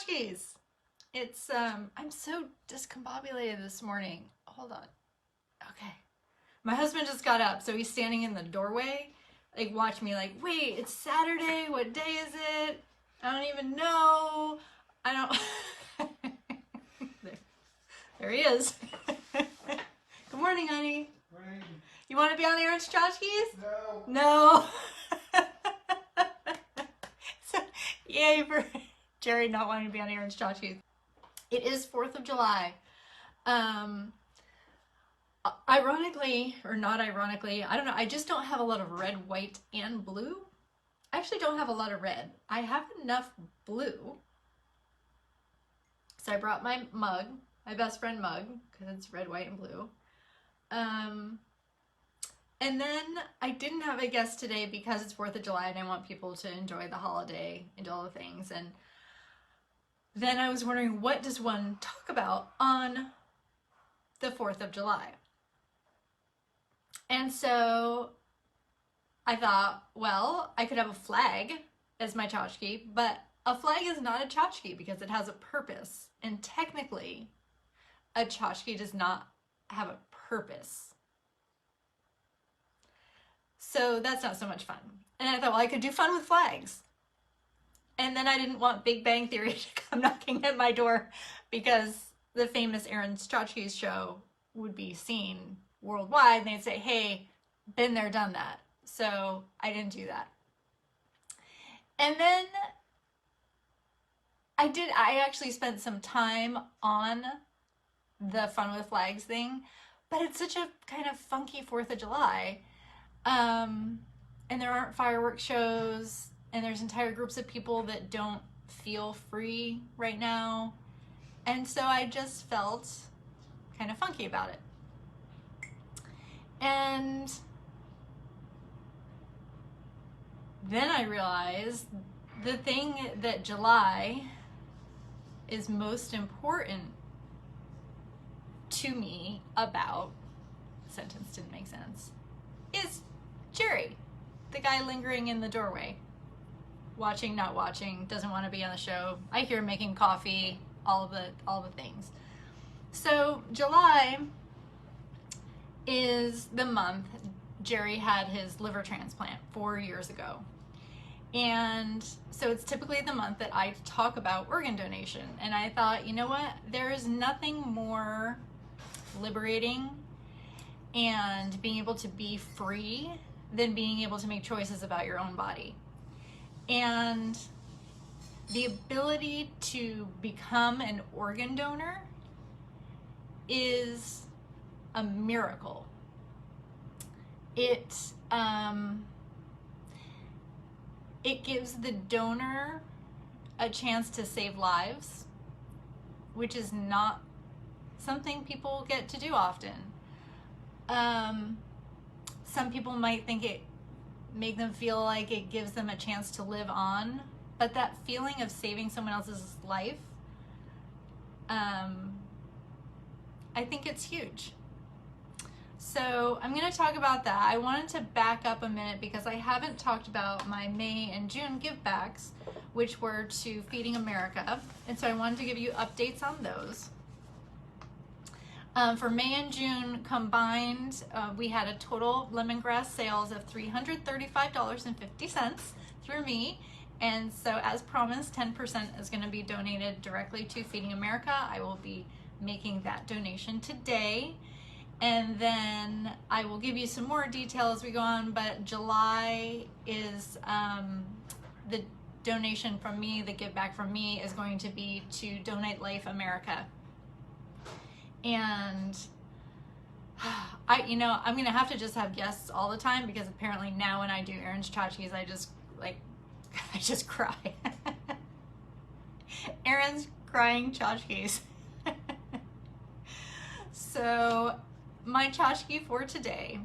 Tchotchkes. It's I'm so discombobulated this morning. Hold on. Okay. My husband just got up, so he's standing in the doorway, like watch me like, wait, it's Saturday, what day is it? I don't even know. I don't there, there he is. Good morning, honey. Morning. You want to be on Erin's Tchotchkes? No. No. So, yay for Jerry not wanting to be on Erin's Tchotchkes. It is 4th of July. Ironically, or not ironically, I don't know, I just don't have a lot of red, white, and blue. I actually don't have a lot of red. I have enough blue. So I brought my mug, my best friend mug, because it's red, white, and blue. And then I didn't have a guest today because it's 4th of July and I want people to enjoy the holiday and do all the things. And then I was wondering, what does one talk about on the 4th of July? And so I thought, well, I could have a flag as my tchotchke, but a flag is not a tchotchke because it has a purpose. And technically, a tchotchke does not have a purpose. So that's not so much fun. And I thought, well, I could do fun with flags. And then I didn't want Big Bang Theory to come knocking at my door because the famous Erin's Tchotchkes show would be seen worldwide. And they'd say, hey, been there, done that. So I didn't do that. And then I actually spent some time on the Fun with Flags thing, but it's such a kind of funky 4th of July. And there aren't fireworks shows, and there's entire groups of people that don't feel free right now. And so I just felt kind of funky about it. And then I realized the thing that July is most important to me about, sentence didn't make sense, is Jerry, the guy lingering in the doorway, watching, not watching, doesn't want to be on the show. I hear him making coffee, all the things. So July is the month Jerry had his liver transplant 4 years ago. And so it's typically the month that I talk about organ donation. And I thought, you know what? There is nothing more liberating and being able to be free than being able to make choices about your own body. And the ability to become an organ donor is a miracle. It gives the donor a chance to save lives, which is not something people get to do often. Some people might think it make them feel like it gives them a chance to live on, but that feeling of saving someone else's life, I think it's huge. So I'm going to talk about that. I wanted to back up a minute because I haven't talked about my May and June givebacks, which were to Feeding America, and so I wanted to give you updates on those. For May and June combined, we had a total lemongrass sales of $335.50 through me. And so as promised, 10% is going to be donated directly to Feeding America. I will be making that donation today. And then I will give you some more detail as we go on, but July is the donation from me, the give back from me is going to be to Donate Life America. And I'm gonna have to just have guests all the time because apparently now when I do Erin's Tchotchkes, I just cry. Erin's crying tchotchkes. So my tchotchke for today,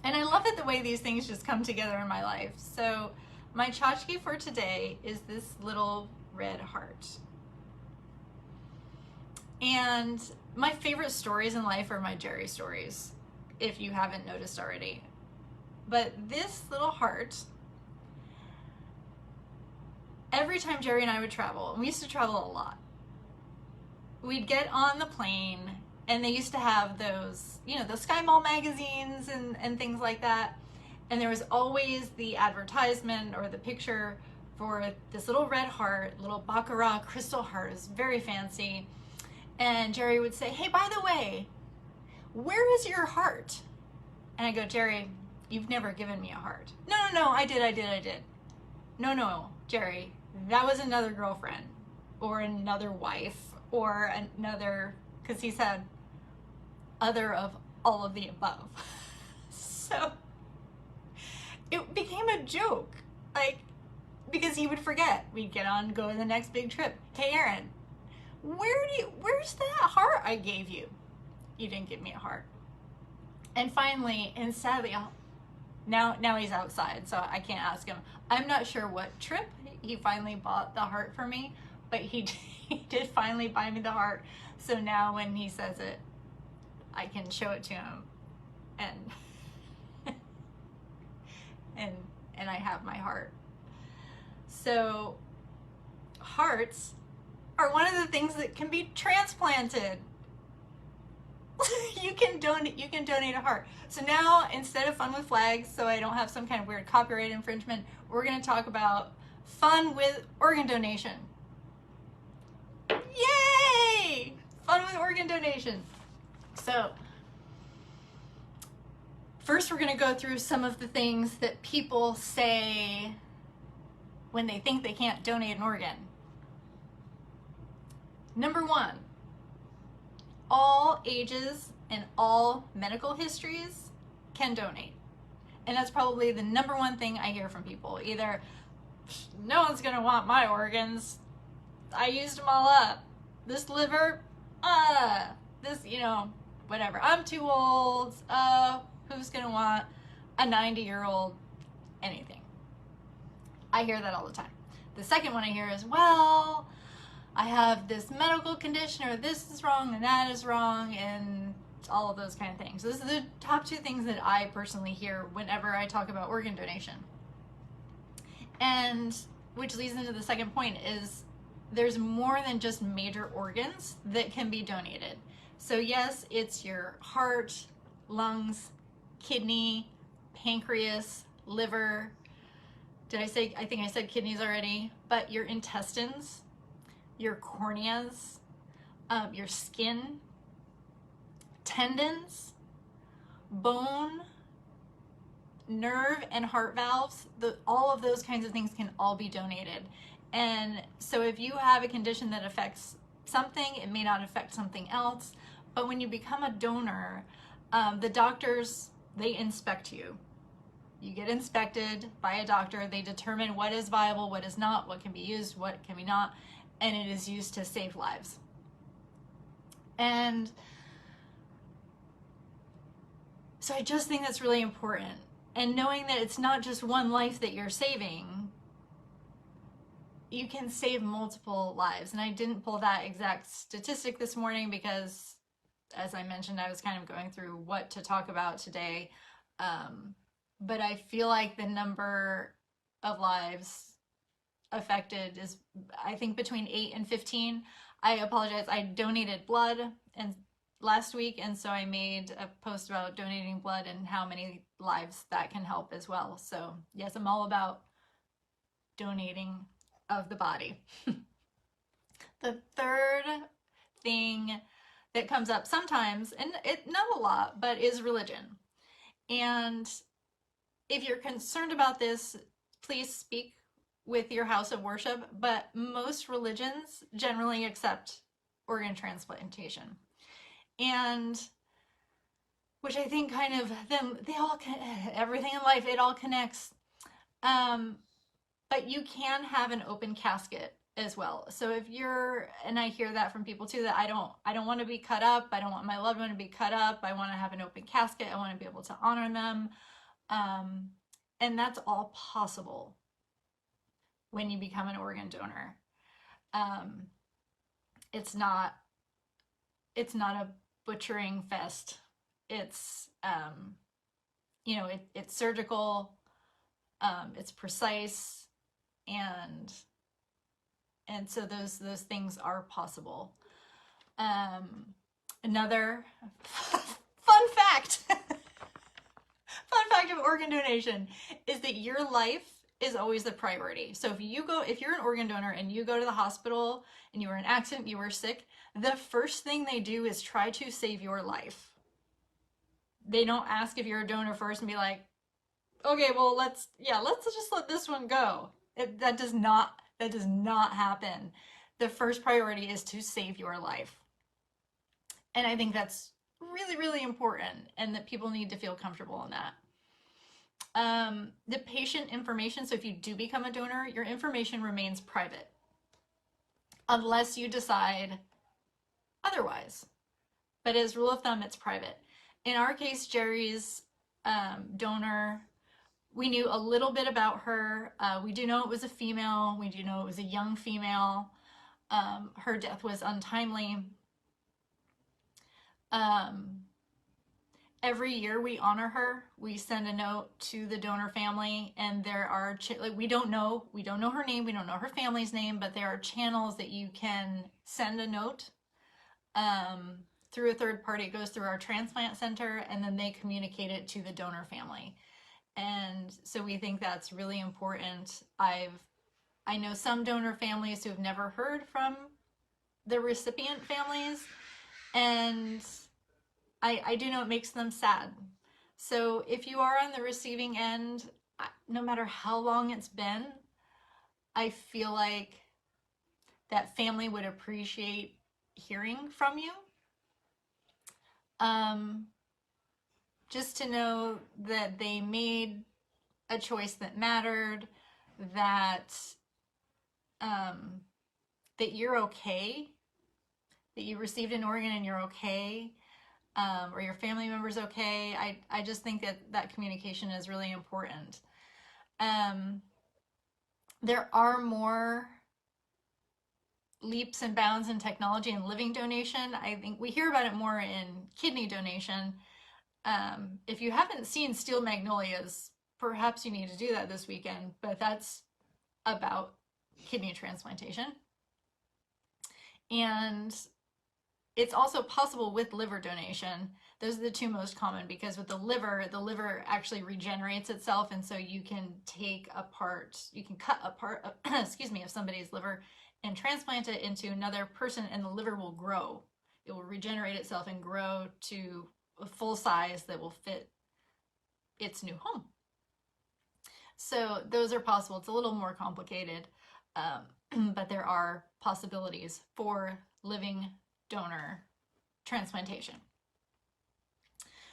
and I love it the way these things just come together in my life. So my tchotchke for today is this little red heart. And my favorite stories in life are my Jerry stories, if you haven't noticed already. But this little heart every time Jerry and I would travel, and we used to travel a lot, we'd get on the plane, and they used to have those, you know, the Sky Mall magazines and things like that. And there was always the advertisement or the picture for this little red heart, little Baccarat crystal heart. It was very fancy. And Jerry would say, hey, by the way, where is your heart? And I go, Jerry, you've never given me a heart. No, no, no, I did. No, no, Jerry, that was another girlfriend or another wife or another, because he said other of all of the above. So it became a joke, like, because he would forget. We'd get on, go to the next big trip. Hey, Erin, where's that heart I gave you? You didn't give me a heart. And finally, and sadly, now he's outside, so I can't ask him. I'm not sure what trip he finally bought the heart for me, but he did finally buy me the heart. So now when he says it, I can show it to him, and and I have my heart. So hearts are one of the things that can be transplanted. You can donate a heart. So now, instead of fun with flags, so I don't have some kind of weird copyright infringement, we're going to talk about fun with organ donation. Yay! Fun with organ donation. So first, we're going to go through some of the things that people say when they think they can't donate an organ. Number one, all ages and all medical histories can donate. And that's probably the number one thing I hear from people. Either, no one's gonna want my organs, I used them all up. This liver, this, you know, whatever. I'm too old, who's gonna want a 90-year-old anything? I hear that all the time. The second one I hear is, well, I have this medical condition, or this is wrong and that is wrong, and all of those kind of things. Those are the top two things that I personally hear whenever I talk about organ donation. And which leads into the second point, is there's more than just major organs that can be donated. So yes, it's your heart, lungs, kidney, pancreas, liver. I think I said kidneys already, but your intestines, your corneas, your skin, tendons, bone, nerve, and heart valves, all of those kinds of things can all be donated. And so if you have a condition that affects something, it may not affect something else, but when you become a donor, the doctors, they inspect you. You get inspected by a doctor. They determine what is viable, what is not, what can be used, what can be not, and it is used to save lives. And so I just think that's really important. And knowing that it's not just one life that you're saving, you can save multiple lives. And I didn't pull that exact statistic this morning because, as I mentioned, I was kind of going through what to talk about today. But I feel like the number of lives affected is, I think, between 8 and 15. I apologize. I donated blood last week, and so I made a post about donating blood and how many lives that can help as well. So yes, I'm all about donating of the body. The third thing that comes up sometimes, and not a lot, but is religion. And if you're concerned about this, please speak with your house of worship, but most religions generally accept organ transplantation. And which I think kind of, they all, everything in life, it all connects. But you can have an open casket as well. So if you're, and I hear that from people too, that I don't want to be cut up. I don't want my loved one to be cut up. I want to have an open casket. I want to be able to honor them. And that's all possible when you become an organ donor. It's not a butchering fest. It's, you know, it's surgical, it's precise, and And so those things are possible. Another fun fact, fun fact of organ donation is that your life is always the priority. So if you're an organ donor and you go to the hospital and you were in an accident, you were sick, the first thing they do is try to save your life. They don't ask if you're a donor first and be like, okay, well, let's just let this one go. That does not happen. The first priority is to save your life. And I think that's really, really important, and that people need to feel comfortable in that. The patient information, so if you do become a donor, your information remains private unless you decide otherwise. But as rule of thumb, it's private. In our case, Jerry's donor, we knew a little bit about her. We do know it was a female. We do know it was a young female. Her death was untimely. Every year we honor her. We send a note to the donor family, and there are we don't know her name, we don't know her family's name, but there are channels that you can send a note through a third party. It goes through our transplant center, and then they communicate it to the donor family. And so we think that's really important. I know some donor families who have never heard from the recipient families, and I do know it makes them sad. So if you are on the receiving end, no matter how long it's been, I feel like that family would appreciate hearing from you. Just to know that they made a choice that mattered, that that you're okay, that you received an organ and you're okay, or your family member's okay. I just think that communication is really important. There are more leaps and bounds in technology and living donation. I think we hear about it more in kidney donation. If you haven't seen Steel Magnolias, perhaps you need to do that this weekend, but that's about kidney transplantation. And it's also possible with liver donation. Those are the two most common, because with the liver actually regenerates itself, and so you can cut a part of, excuse me, of somebody's liver and transplant it into another person, and the liver will grow. It will regenerate itself and grow to a full size that will fit its new home. So those are possible. It's a little more complicated, but there are possibilities for living donor transplantation.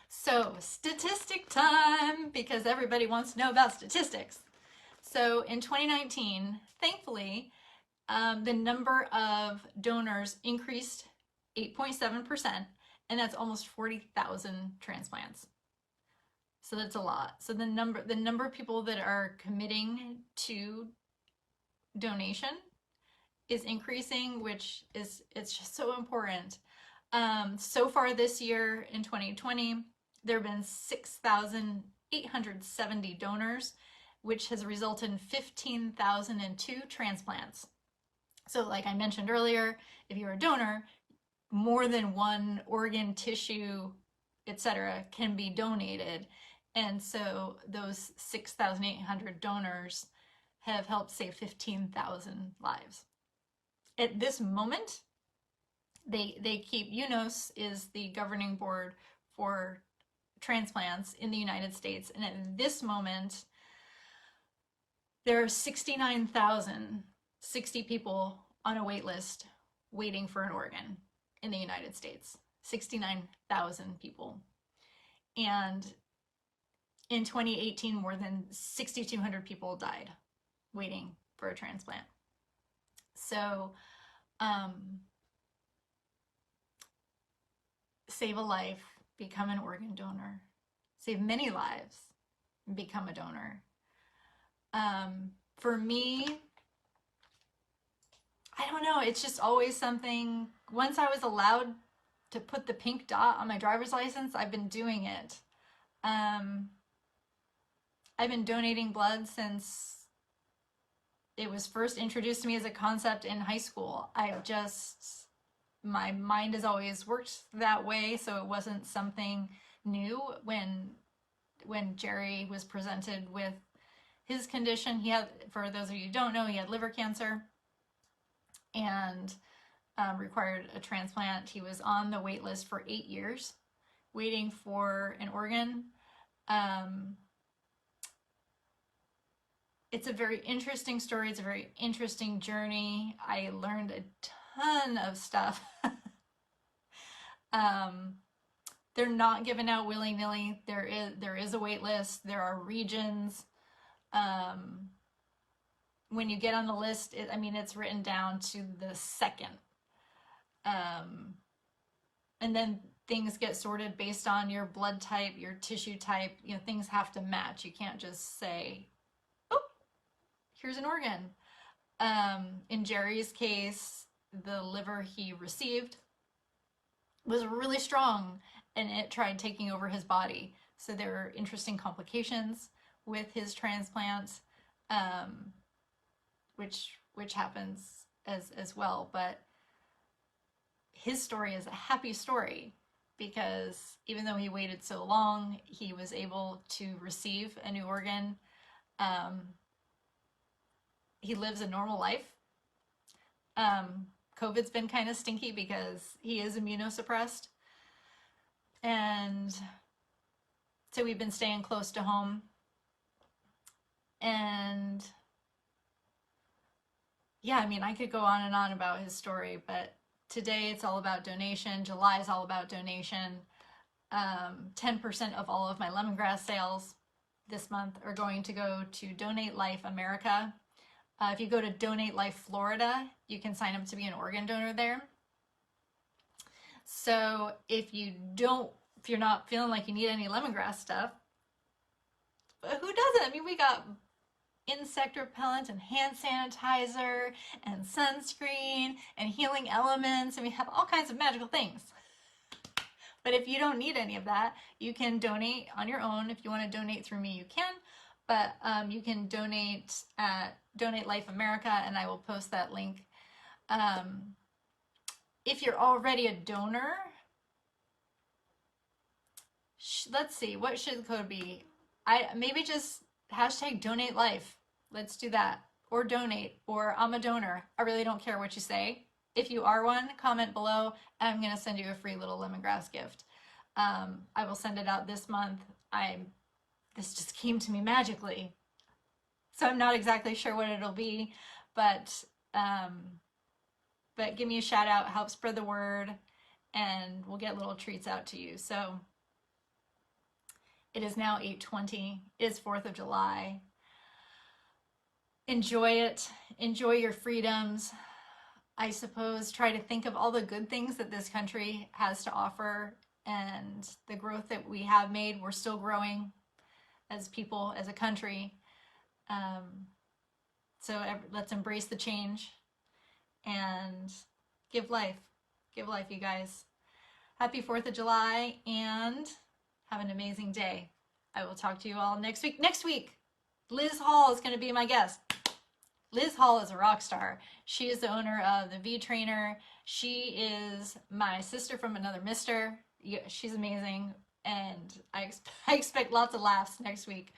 So statistic time, because everybody wants to know about statistics. So in 2019, thankfully, the number of donors increased 8.7%, and that's almost 40,000 transplants. So that's a lot. So the number of people that are committing to donation is increasing, which it's just so important. So far this year in 2020, there have been 6,870 donors, which has resulted in 15,002 transplants. So like I mentioned earlier, if you're a donor, more than one organ, tissue, etc. can be donated. And so those 6,800 donors have helped save 15,000 lives. At this moment, they keep, UNOS is the governing board for transplants in the United States, and at this moment, there are 69,060 people on a wait list waiting for an organ in the United States. 69,000 people. And in 2018, more than 6,200 people died waiting for a transplant. So save a life, become an organ donor. Save many lives, become a donor. For me, I don't know, it's just always something. Once I was allowed to put the pink dot on my driver's license, I've been doing it. I've been donating blood since it was first introduced to me as a concept in high school. My mind has always worked that way, so it wasn't something new. When Jerry was presented with his condition, he had, for those of you who don't know, he had liver cancer and required a transplant. He was on the wait list for 8 years waiting for an organ. It's a very interesting story. It's a very interesting journey. I learned a ton of stuff. They're not given out willy-nilly. There is a wait list. There are regions. When you get on the list, it's written down to the second. And then things get sorted based on your blood type, your tissue type. Things have to match. You can't just say, oh, here's an organ. In Jerry's case, the liver he received was really strong, and it tried taking over his body. So there are interesting complications with his transplant, which happens as well. But his story is a happy story because even though he waited so long, he was able to receive a new organ. He lives a normal life. COVID's been kind of stinky because he is immunosuppressed. And so we've been staying close to home. And yeah, I could go on and on about his story, but today it's all about donation. July is all about donation. 10% of all of my lemongrass sales this month are going to go to Donate Life America. If you go to Donate Life Florida, you can sign up to be an organ donor there. So if you're not feeling like you need any lemongrass stuff, but who doesn't? We got insect repellent and hand sanitizer and sunscreen and healing elements, and we have all kinds of magical things. But if you don't need any of that, you can donate on your own. If you want to donate through me, you can. But you can donate at Donate Life America, and I will post that link. If you're already a donor, let's see, what should the code be? Maybe just hashtag Donate Life. Let's do that. Or donate, or I'm a donor. I really don't care what you say. If you are one, comment below, and I'm going to send you a free little lemongrass gift. I will send it out this month. This just came to me magically. So I'm not exactly sure what it'll be, but give me a shout out, help spread the word, and we'll get little treats out to you. So it is now 8:20. It is 4th of July. Enjoy it. Enjoy your freedoms. I suppose try to think of all the good things that this country has to offer and the growth that we have made. We're still growing as people, as a country. So let's embrace the change and give life. Give life, you guys. Happy 4th of July and have an amazing day. I will talk to you all next week. Next week, Liz Hall is going to be my guest. Liz Hall is a rock star. She is the owner of the V Trainer. She is my sister from another mister. Yeah, she's amazing. And I expect lots of laughs next week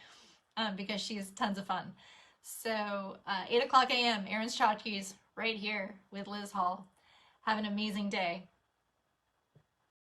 because she's tons of fun. So 8 o'clock a.m., Erin's Tchotchkes right here with Liz Hall. Have an amazing day.